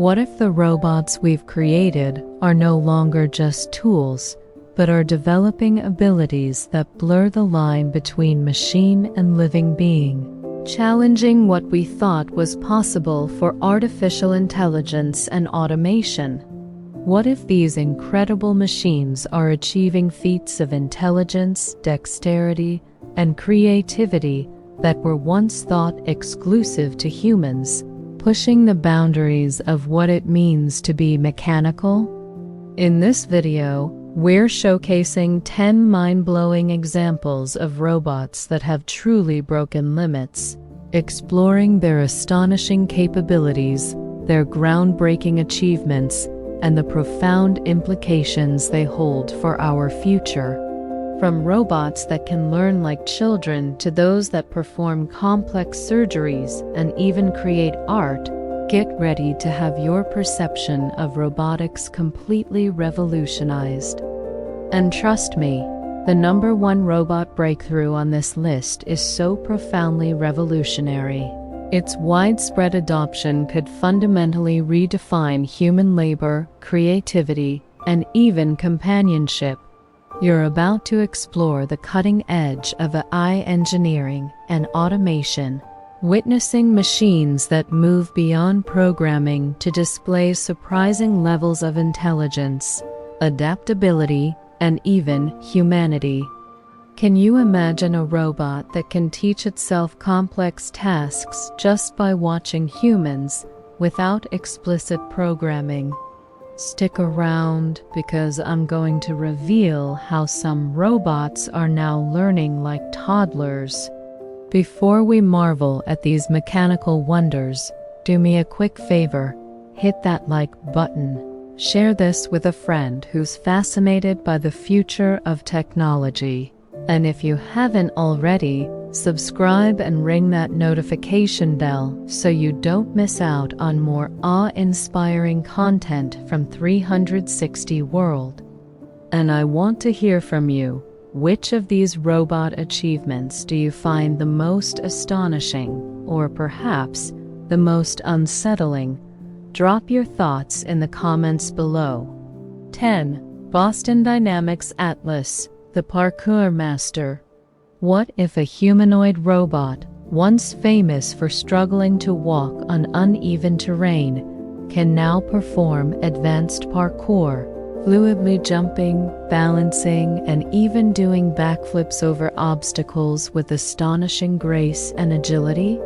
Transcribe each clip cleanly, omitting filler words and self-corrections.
What if the robots we've created are no longer just tools, but are developing abilities that blur the line between machine and living being, challenging what we thought was possible for artificial intelligence and automation? What if these incredible machines are achieving feats of intelligence, dexterity, and creativity that were once thought exclusive to humans, pushing the boundaries of what it means to be mechanical? In this video, we're showcasing 10 mind-blowing examples of robots that have truly broken limits, exploring their astonishing capabilities, their groundbreaking achievements, and the profound implications they hold for our future. From robots that can learn like children to those that perform complex surgeries and even create art, get ready to have your perception of robotics completely revolutionized. And trust me, the #1 robot breakthrough on this list is so profoundly revolutionary. Its widespread adoption could fundamentally redefine human labor, creativity, and even companionship. You're about to explore the cutting edge of AI engineering and automation, witnessing machines that move beyond programming to display surprising levels of intelligence, adaptability, and even humanity. Can you imagine a robot that can teach itself complex tasks just by watching humans without explicit programming? Stick around, because I'm going to reveal how some robots are now learning like toddlers. Before we marvel at these mechanical wonders, do me a quick favor, hit that like button. Share this with a friend who's fascinated by the future of technology. And if you haven't already, subscribe and ring that notification bell so you don't miss out on more awe-inspiring content from 360 World. And I want to hear from you. Which of these robot achievements do you find the most astonishing, or perhaps the most unsettling? Drop your thoughts in the comments below. 10. Boston Dynamics Atlas, the parkour master. What if a humanoid robot, once famous for struggling to walk on uneven terrain, can now perform advanced parkour, fluidly jumping, balancing, and even doing backflips over obstacles with astonishing grace and agility?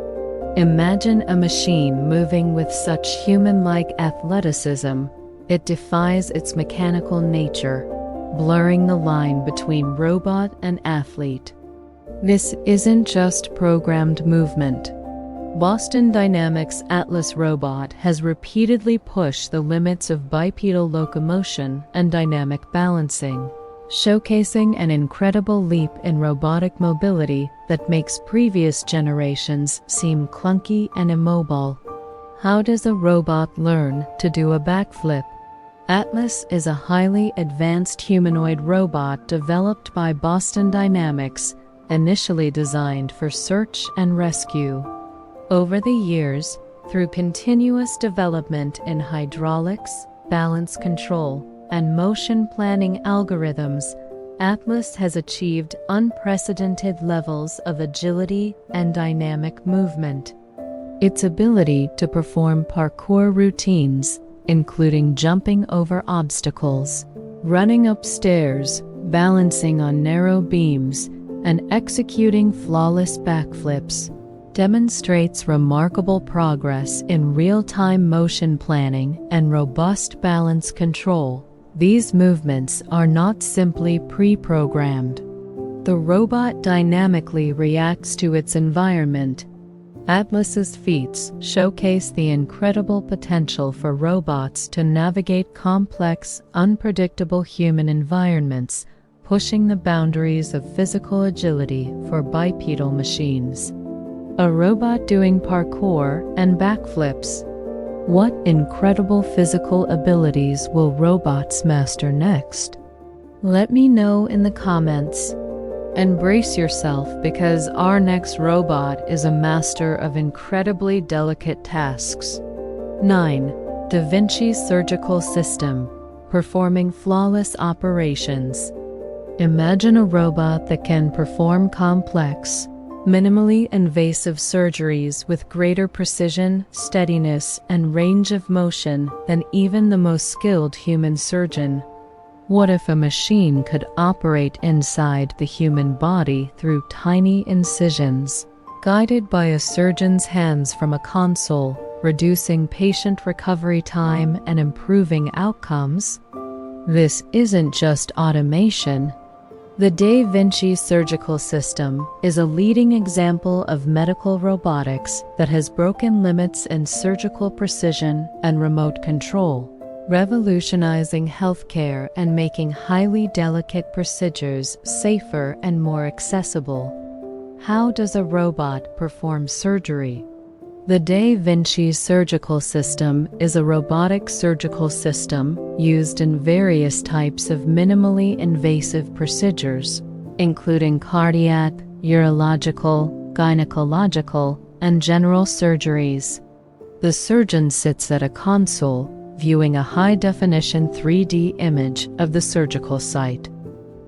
Imagine a machine moving with such human-like athleticism, it defies its mechanical nature, blurring the line between robot and athlete. This isn't just programmed movement. Boston Dynamics Atlas robot has repeatedly pushed the limits of bipedal locomotion and dynamic balancing, showcasing an incredible leap in robotic mobility that makes previous generations seem clunky and immobile. How does a robot learn to do a backflip? Atlas is a highly advanced humanoid robot developed by Boston Dynamics, initially designed for search and rescue. Over the years, through continuous development in hydraulics, balance control, and motion planning algorithms, Atlas has achieved unprecedented levels of agility and dynamic movement. Its ability to perform parkour routines, including jumping over obstacles, running up stairs, balancing on narrow beams, and executing flawless backflips, demonstrates remarkable progress in real-time motion planning and robust balance control. These movements are not simply pre-programmed. The robot dynamically reacts to its environment. Atlas's feats showcase the incredible potential for robots to navigate complex, unpredictable human environments, pushing the boundaries of physical agility for bipedal machines. A robot doing parkour and backflips. What incredible physical abilities will robots master next? Let me know in the comments. And brace yourself, because our next robot is a master of incredibly delicate tasks. 9. Da Vinci's surgical system, performing flawless operations. Imagine a robot that can perform complex, minimally invasive surgeries with greater precision, steadiness, and range of motion than even the most skilled human surgeon. What if a machine could operate inside the human body through tiny incisions, guided by a surgeon's hands from a console, reducing patient recovery time and improving outcomes? This isn't just automation. The Da Vinci surgical system is a leading example of medical robotics that has broken limits in surgical precision and remote control, revolutionizing healthcare and making highly delicate procedures safer and more accessible. How does a robot perform surgery? The Da Vinci surgical system is a robotic surgical system used in various types of minimally invasive procedures, including cardiac, urological, gynecological, and general surgeries. The surgeon sits at a console, viewing a high-definition 3D image of the surgical site.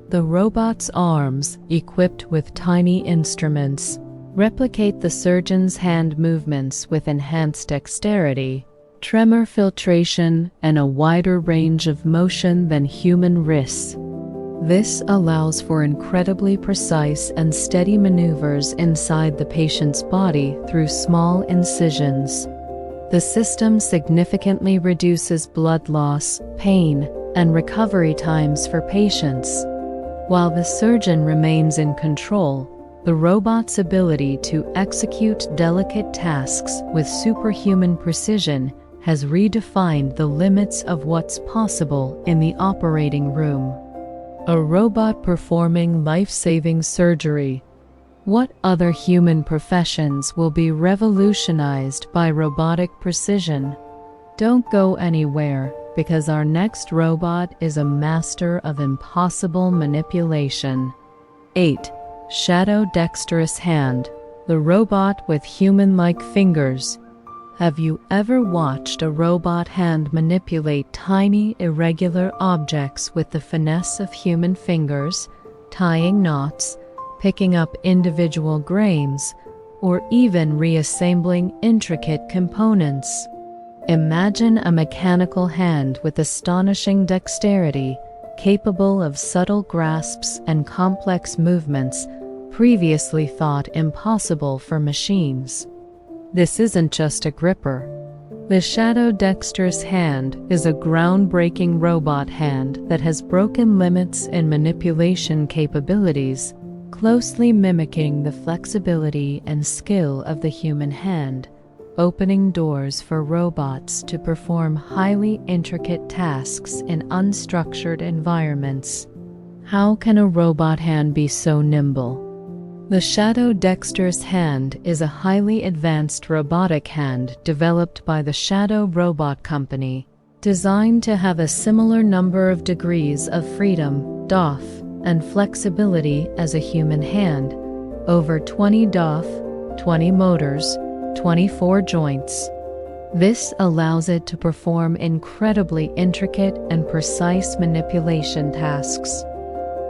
The robot's arms, equipped with tiny instruments, replicate the surgeon's hand movements with enhanced dexterity, tremor filtration, and a wider range of motion than human wrists. This allows for incredibly precise and steady maneuvers inside the patient's body through small incisions. The system significantly reduces blood loss, pain, and recovery times for patients. While the surgeon remains in control, the robot's ability to execute delicate tasks with superhuman precision has redefined the limits of what's possible in the operating room. A robot performing life-saving surgery. What other human professions will be revolutionized by robotic precision? Don't go anywhere, because our next robot is a master of impossible manipulation. 8. Shadow Dexterous Hand, the robot with human-like fingers. Have you ever watched a robot hand manipulate tiny, irregular objects with the finesse of human fingers, tying knots, picking up individual grains, or even reassembling intricate components? Imagine a mechanical hand with astonishing dexterity, capable of subtle grasps and complex movements previously thought impossible for machines. This isn't just a gripper. The Shadow Dexterous Hand is a groundbreaking robot hand that has broken limits in manipulation capabilities, closely mimicking the flexibility and skill of the human hand, opening doors for robots to perform highly intricate tasks in unstructured environments. How can a robot hand be so nimble? The Shadow Dexterous Hand is a highly advanced robotic hand developed by the Shadow Robot Company, designed to have a similar number of degrees of freedom, DOF, and flexibility as a human hand, over 20 DOF, 20 motors, 24 joints. This allows it to perform incredibly intricate and precise manipulation tasks.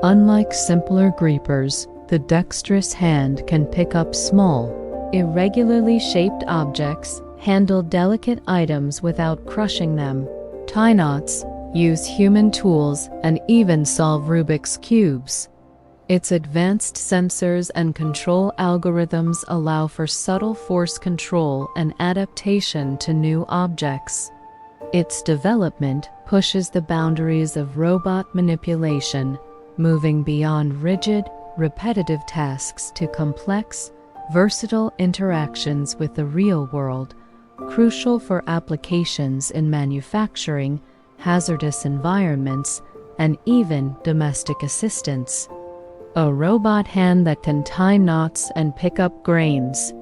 Unlike simpler grippers, the dexterous hand can pick up small, irregularly shaped objects, handle delicate items without crushing them, tie knots, use human tools, and even solve Rubik's cubes. Its advanced sensors and control algorithms allow for subtle force control and adaptation to new objects. Its development pushes the boundaries of robot manipulation, moving beyond rigid, repetitive tasks to complex, versatile interactions with the real world, crucial for applications in manufacturing, hazardous environments, and even domestic assistance. A robot hand that can tie knots and pick up grains.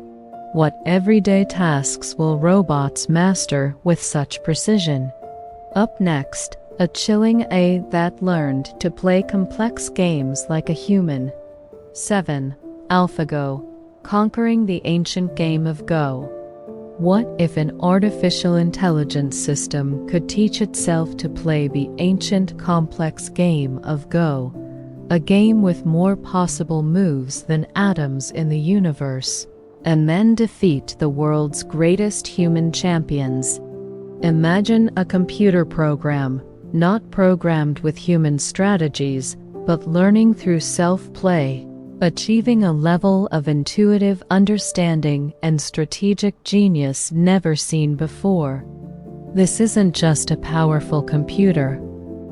What everyday tasks will robots master with such precision? Up next, a chilling AI that learned to play complex games like a human. 7. AlphaGo, conquering the ancient game of Go. What if an artificial intelligence system could teach itself to play the ancient complex game of Go, a game with more possible moves than atoms in the universe, and then defeat the world's greatest human champions? Imagine a computer program, not programmed with human strategies, but learning through self-play, achieving a level of intuitive understanding and strategic genius never seen before. This isn't just a powerful computer.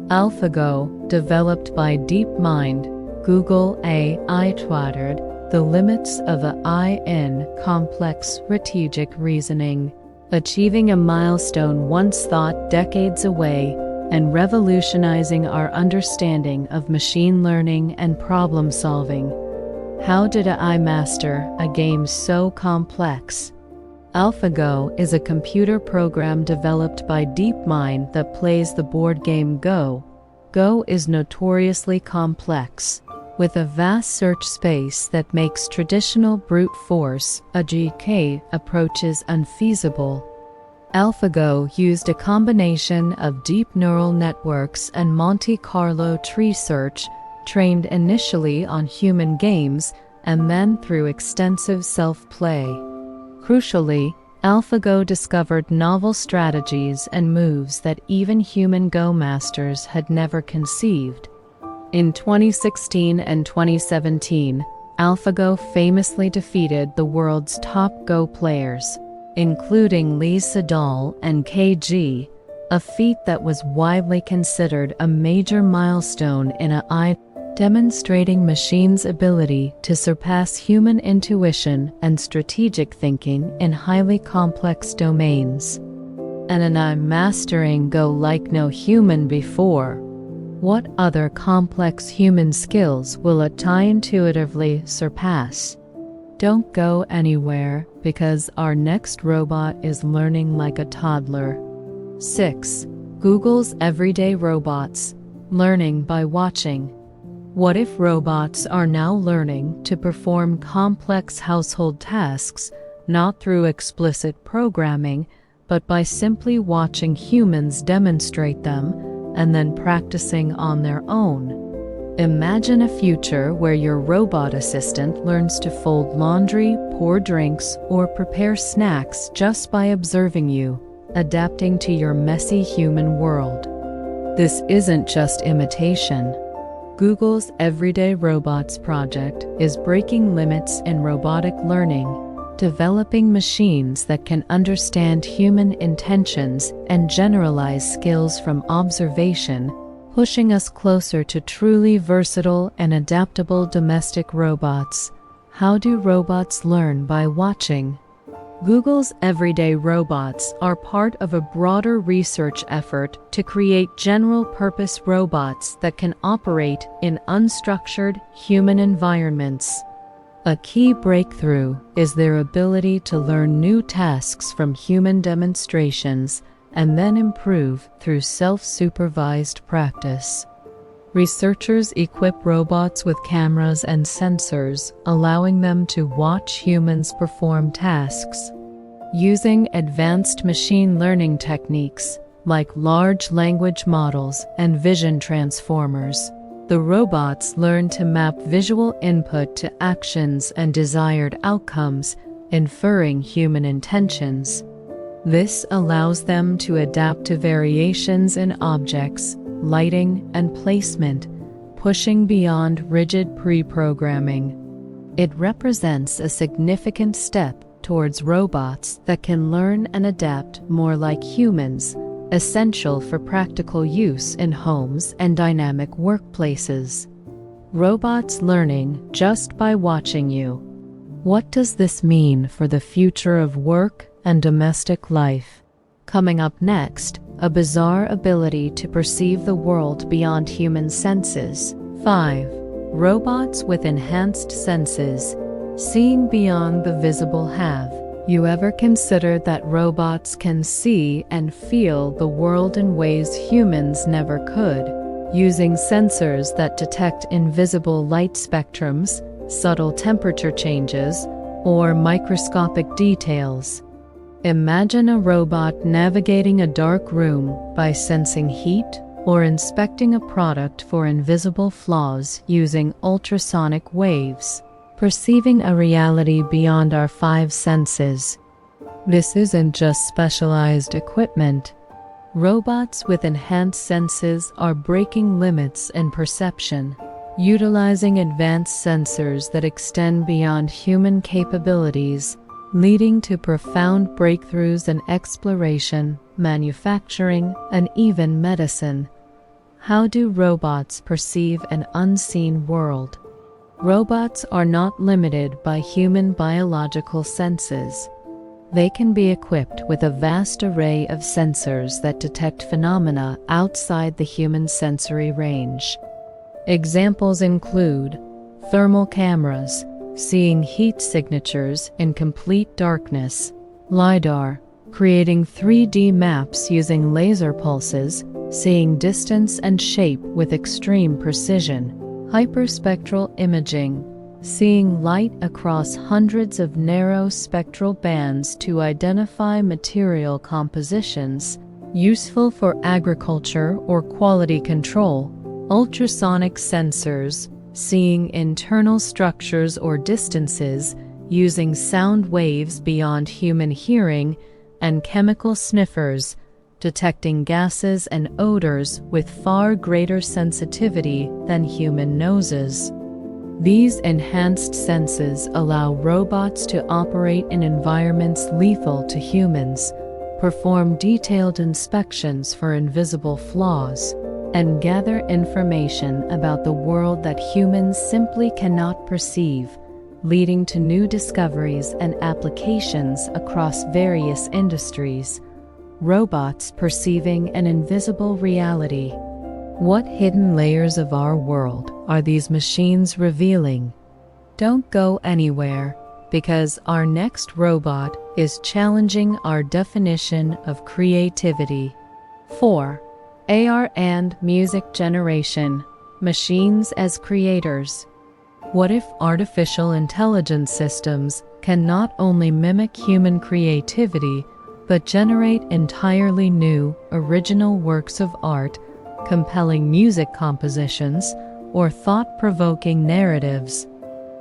AlphaGo, developed by DeepMind, Google AI twadded the limits of AI in complex strategic reasoning, achieving a milestone once thought decades away and revolutionizing our understanding of machine learning and problem solving. How did AI master a game so complex? AlphaGo is a computer program developed by DeepMind that plays the board game Go. Go is notoriously complex, with a vast search space that makes traditional brute force (AGK) approaches unfeasible. AlphaGo used a combination of deep neural networks and Monte Carlo tree search, trained initially on human games and then through extensive self-play. Crucially, AlphaGo discovered novel strategies and moves that even human Go masters had never conceived. In 2016 and 2017, AlphaGo famously defeated the world's top Go players, including Lee Sedol and KG, a feat that was widely considered a major milestone in AI, demonstrating machines' ability to surpass human intuition and strategic thinking in highly complex domains. And an AI mastering Go like no human before. What other complex human skills will a AI intuitively surpass? Don't go anywhere, because our next robot is learning like a toddler. 6. Google's everyday robots, learning by watching. What if robots are now learning to perform complex household tasks, not through explicit programming, but by simply watching humans demonstrate them and then practicing on their own? Imagine a future where your robot assistant learns to fold laundry, pour drinks, or prepare snacks just by observing you, adapting to your messy human world. This isn't just imitation. Google's Everyday Robots project is breaking limits in robotic learning, developing machines that can understand human intentions and generalize skills from observation, pushing us closer to truly versatile and adaptable domestic robots. How do robots learn by watching? Google's Everyday Robots are part of a broader research effort to create general-purpose robots that can operate in unstructured human environments. A key breakthrough is their ability to learn new tasks from human demonstrations and then improve through self-supervised practice. Researchers equip robots with cameras and sensors, allowing them to watch humans perform tasks. Using advanced machine learning techniques, like large language models and vision transformers, the robots learn to map visual input to actions and desired outcomes, inferring human intentions. This allows them to adapt to variations in objects, lighting, and placement, pushing beyond rigid pre-programming. It represents a significant step towards robots that can learn and adapt more like humans, essential for practical use in homes and dynamic workplaces. Robots learning just by watching you. What does this mean for the future of work and domestic life? Coming up next, a bizarre ability to perceive the world beyond human senses. 5. Robots with enhanced senses, seeing beyond the visible. Have you ever considered that robots can see and feel the world in ways humans never could, using sensors that detect invisible light spectrums, subtle temperature changes, or microscopic details? Imagine a robot navigating a dark room by sensing heat or inspecting a product for invisible flaws using ultrasonic waves, perceiving a reality beyond our five senses. This isn't just specialized equipment. Robots with enhanced senses are breaking limits in perception, utilizing advanced sensors that extend beyond human capabilities, leading to profound breakthroughs in exploration, manufacturing, and even medicine. How do robots perceive an unseen world? Robots are not limited by human biological senses. They can be equipped with a vast array of sensors that detect phenomena outside the human sensory range. Examples include thermal cameras, seeing heat signatures in complete darkness, LiDAR, creating 3D maps using laser pulses, seeing distance and shape with extreme precision, hyperspectral imaging, seeing light across hundreds of narrow spectral bands to identify material compositions, useful for agriculture or quality control, ultrasonic sensors, seeing internal structures or distances using sound waves beyond human hearing, and chemical sniffers, detecting gases and odors with far greater sensitivity than human noses. These enhanced senses allow robots to operate in environments lethal to humans, perform detailed inspections for invisible flaws, and gather information about the world that humans simply cannot perceive, leading to new discoveries and applications across various industries. Robots perceiving an invisible reality. What hidden layers of our world are these machines revealing? Don't go anywhere, because our next robot is challenging our definition of creativity. 4. AR and music generation. Machines as creators. What if artificial intelligence systems can not only mimic human creativity, but generate entirely new, original works of art, compelling music compositions, or thought-provoking narratives?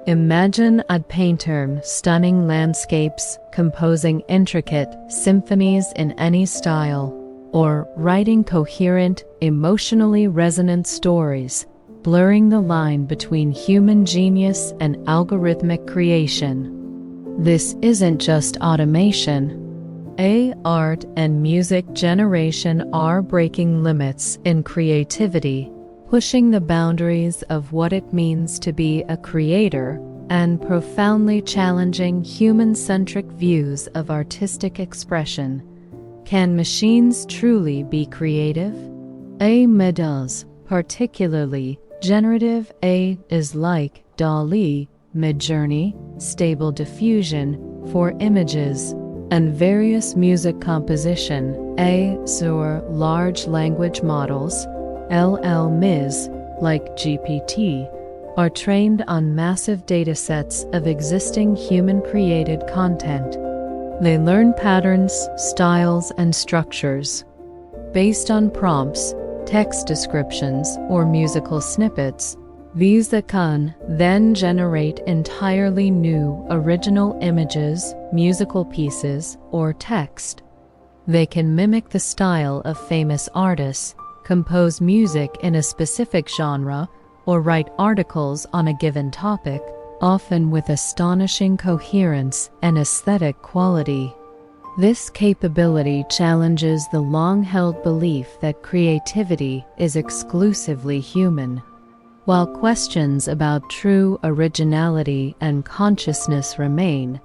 Imagine a painter stunning landscapes, composing intricate symphonies in any style, or writing coherent, emotionally resonant stories, blurring the line between human genius and algorithmic creation. This isn't just automation. Art and music generation are breaking limits in creativity, pushing the boundaries of what it means to be a creator, and profoundly challenging human-centric views of artistic expression. Can machines truly be creative? Models, particularly generative AI, is like DALL-E, Midjourney, Stable Diffusion for images, and various music composition, or large language models, LLMs, like GPT, are trained on massive datasets of existing human-created content. They learn patterns, styles, and structures. Based on prompts, text descriptions, or musical snippets, these that can then generate entirely new, original images, musical pieces, or text. They can mimic the style of famous artists, compose music in a specific genre, or write articles on a given topic, often with astonishing coherence and aesthetic quality. This capability challenges the long-held belief that creativity is exclusively human. While questions about true originality and consciousness remain,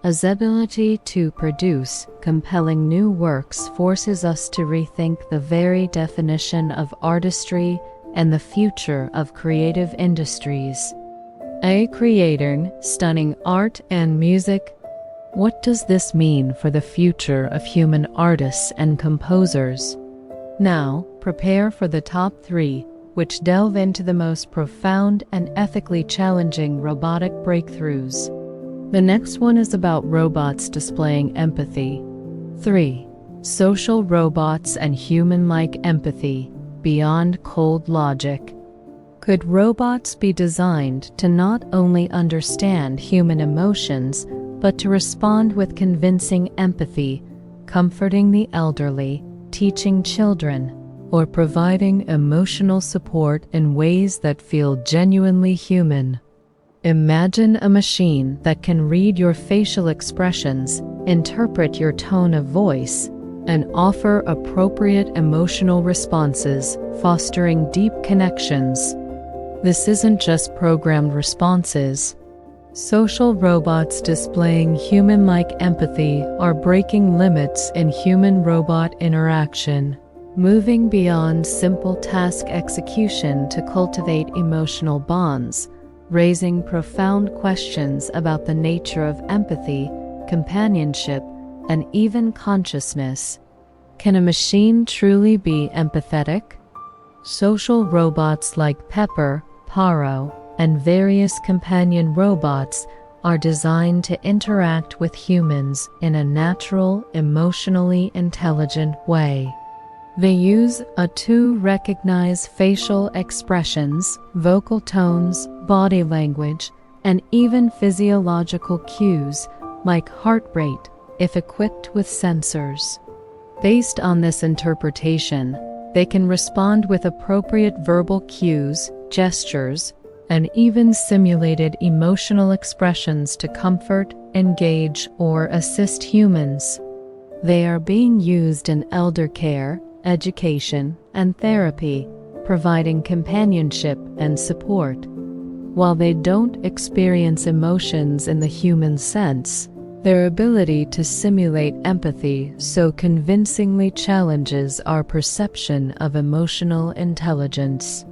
A's ability to produce compelling new works forces us to rethink the very definition of artistry and the future of creative industries. Creating stunning art and music. What does this mean for the future of human artists and composers? Now, prepare for the top 3, which delve into the most profound and ethically challenging robotic breakthroughs. The next one is about robots displaying empathy. 3. Social robots and human-like empathy beyond cold logic. Could robots be designed to not only understand human emotions, but to respond with convincing empathy, comforting the elderly, teaching children, or providing emotional support in ways that feel genuinely human? Imagine a machine that can read your facial expressions, interpret your tone of voice, and offer appropriate emotional responses, fostering deep connections. This isn't just programmed responses. Social robots displaying human-like empathy are breaking limits in human-robot interaction, moving beyond simple task execution to cultivate emotional bonds, raising profound questions about the nature of empathy, companionship, and even consciousness. Can a machine truly be empathetic? Social robots like Pepper, Paro, and various companion robots are designed to interact with humans in a natural, emotionally intelligent way. They use to recognize facial expressions, vocal tones, body language, and even physiological cues like heart rate if equipped with sensors. Based on this interpretation, they can respond with appropriate verbal cues, gestures, and even simulated emotional expressions to comfort, engage, or assist humans. They are being used in elder care, education, and therapy, providing companionship and support. While they don't experience emotions in the human sense, their ability to simulate empathy so convincingly challenges our perception of emotional intelligence.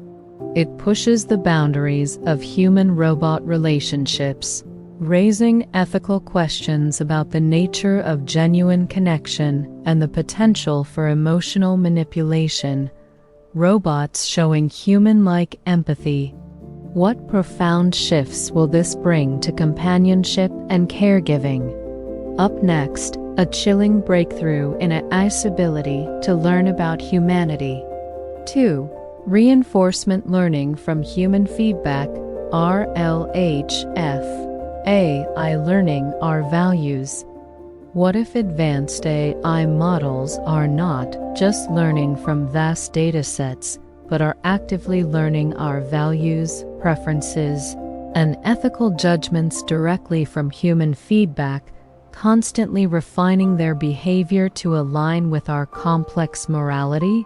It pushes the boundaries of human-robot relationships, raising ethical questions about the nature of genuine connection and the potential for emotional manipulation. Robots showing human-like empathy. What profound shifts will this bring to companionship and caregiving? Up next, a chilling breakthrough in AI's ability to learn about humanity. 2. Reinforcement learning from human feedback, RLHF. AI learning our values. What if advanced AI models are not just learning from vast data sets, but are actively learning our values, preferences, and ethical judgments directly from human feedback, constantly refining their behavior to align with our complex morality?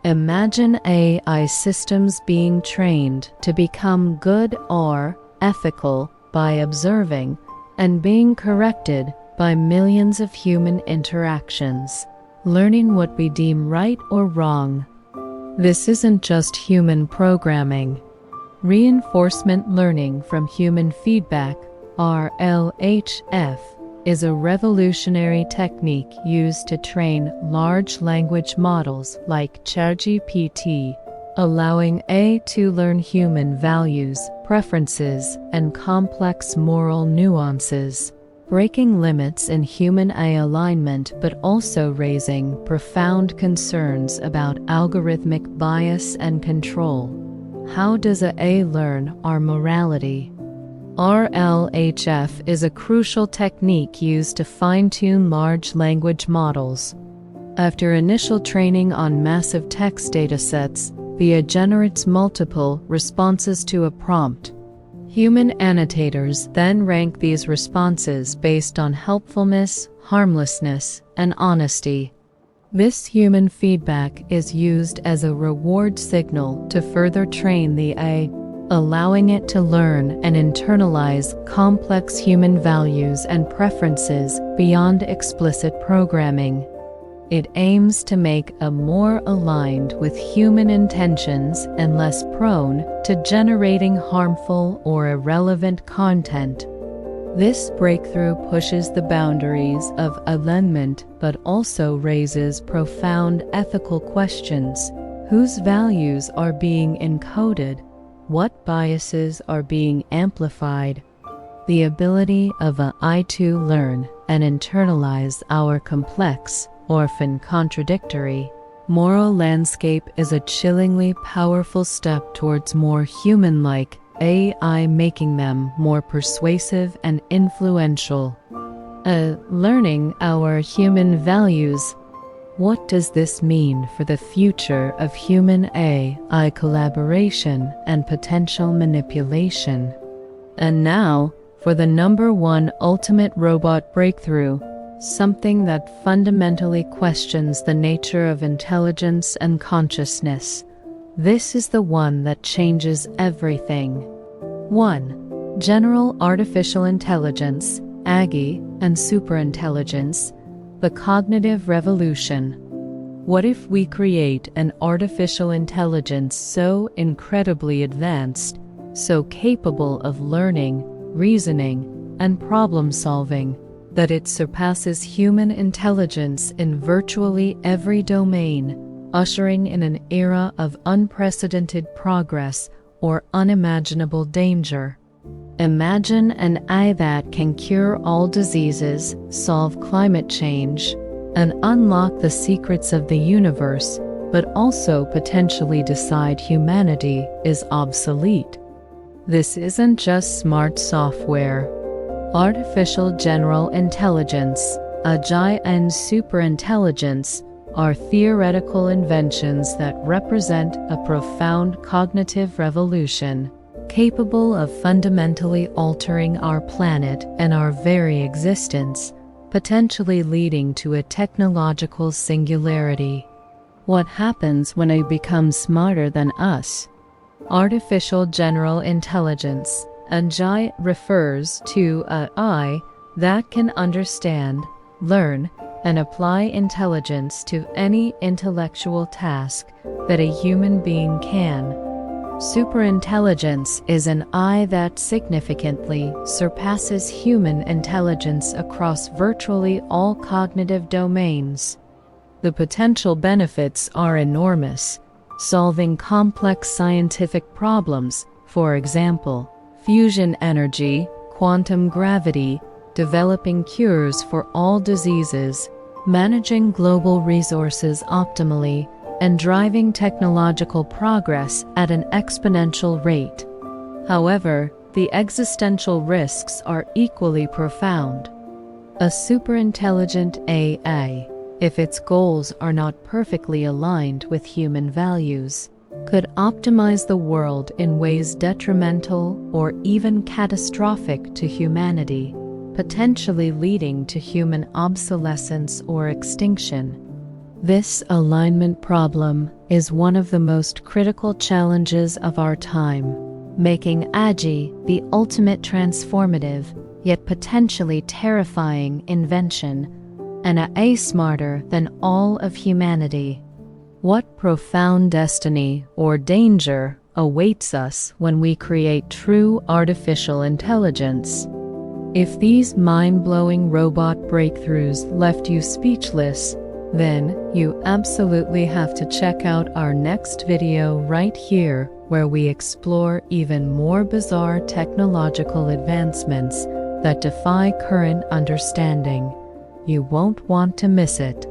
Imagine AI systems being trained to become good or ethical by observing and being corrected by millions of human interactions, learning what we deem right or wrong. This isn't just human programming. Reinforcement learning from human feedback, RLHF, is a revolutionary technique used to train large language models like ChatGPT, allowing AI to learn human values, preferences, and complex moral nuances, breaking limits in human AI alignment but also raising profound concerns about algorithmic bias and control. How does AI learn our morality? RLHF is a crucial technique used to fine-tune large language models. After initial training on massive text datasets, the AI generates multiple responses to a prompt. Human annotators then rank these responses based on helpfulness, harmlessness, and honesty. This human feedback is used as a reward signal to further train the AI, allowing it to learn and internalize complex human values and preferences beyond explicit programming. It aims to make AI more aligned with human intentions and less prone to generating harmful or irrelevant content. This breakthrough pushes the boundaries of alignment but also raises profound ethical questions. Whose values are being encoded? What biases are being amplified? The ability of AI to learn and internalize our complex, often contradictory, moral landscape is a chillingly powerful step towards more human-like AI, making them more persuasive and influential. Learning our human values. What does this mean for the future of human AI collaboration and potential manipulation? And now, for the #1 ultimate robot breakthrough, something that fundamentally questions the nature of intelligence and consciousness. This is the one that changes everything. 1. General Artificial Intelligence, AGI, and Superintelligence, the cognitive revolution. What if we create an artificial intelligence so incredibly advanced, so capable of learning, reasoning, and problem-solving, that it surpasses human intelligence in virtually every domain, ushering in an era of unprecedented progress or unimaginable danger? Imagine an AI that can cure all diseases, solve climate change, and unlock the secrets of the universe, but also potentially decide humanity is obsolete. This isn't just smart software. Artificial General Intelligence, AGI, and Superintelligence are theoretical inventions that represent a profound cognitive revolution, capable of fundamentally altering our planet and our very existence, potentially leading to a technological singularity. What happens when it becomes smarter than us? Artificial General Intelligence, AGI, refers to AI that can understand, learn, and apply intelligence to any intellectual task that a human being can. Superintelligence is an AI that significantly surpasses human intelligence across virtually all cognitive domains. The potential benefits are enormous, solving complex scientific problems, for example, fusion energy, quantum gravity, developing cures for all diseases, managing global resources optimally, and driving technological progress at an exponential rate. However, the existential risks are equally profound. A superintelligent AI, if its goals are not perfectly aligned with human values, could optimize the world in ways detrimental or even catastrophic to humanity, potentially leading to human obsolescence or extinction. This alignment problem is one of the most critical challenges of our time, making AGI the ultimate transformative, yet potentially terrifying invention, and AI smarter than all of humanity. What profound destiny or danger awaits us when we create true artificial intelligence? If these mind-blowing robot breakthroughs left you speechless, then you absolutely have to check out our next video right here, where we explore even more bizarre technological advancements that defy current understanding. You won't want to miss it.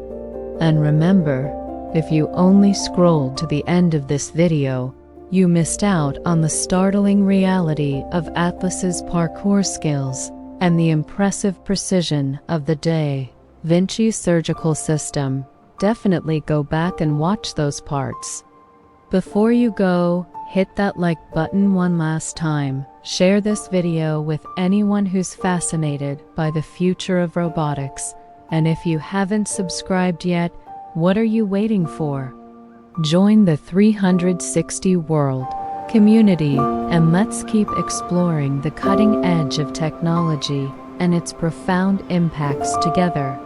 And remember, if you only scrolled to the end of this video, you missed out on the startling reality of Atlas's parkour skills and the impressive precision of the Da Vinci surgical system. Definitely go back and watch those parts. Before you go, hit that like button one last time. Share this video with anyone who's fascinated by the future of robotics. And if you haven't subscribed yet, what are you waiting for? Join the 360 World community and let's keep exploring the cutting edge of technology and its profound impacts together.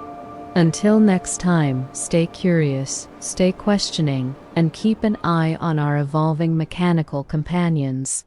Until next time, stay curious, stay questioning, and keep an eye on our evolving mechanical companions.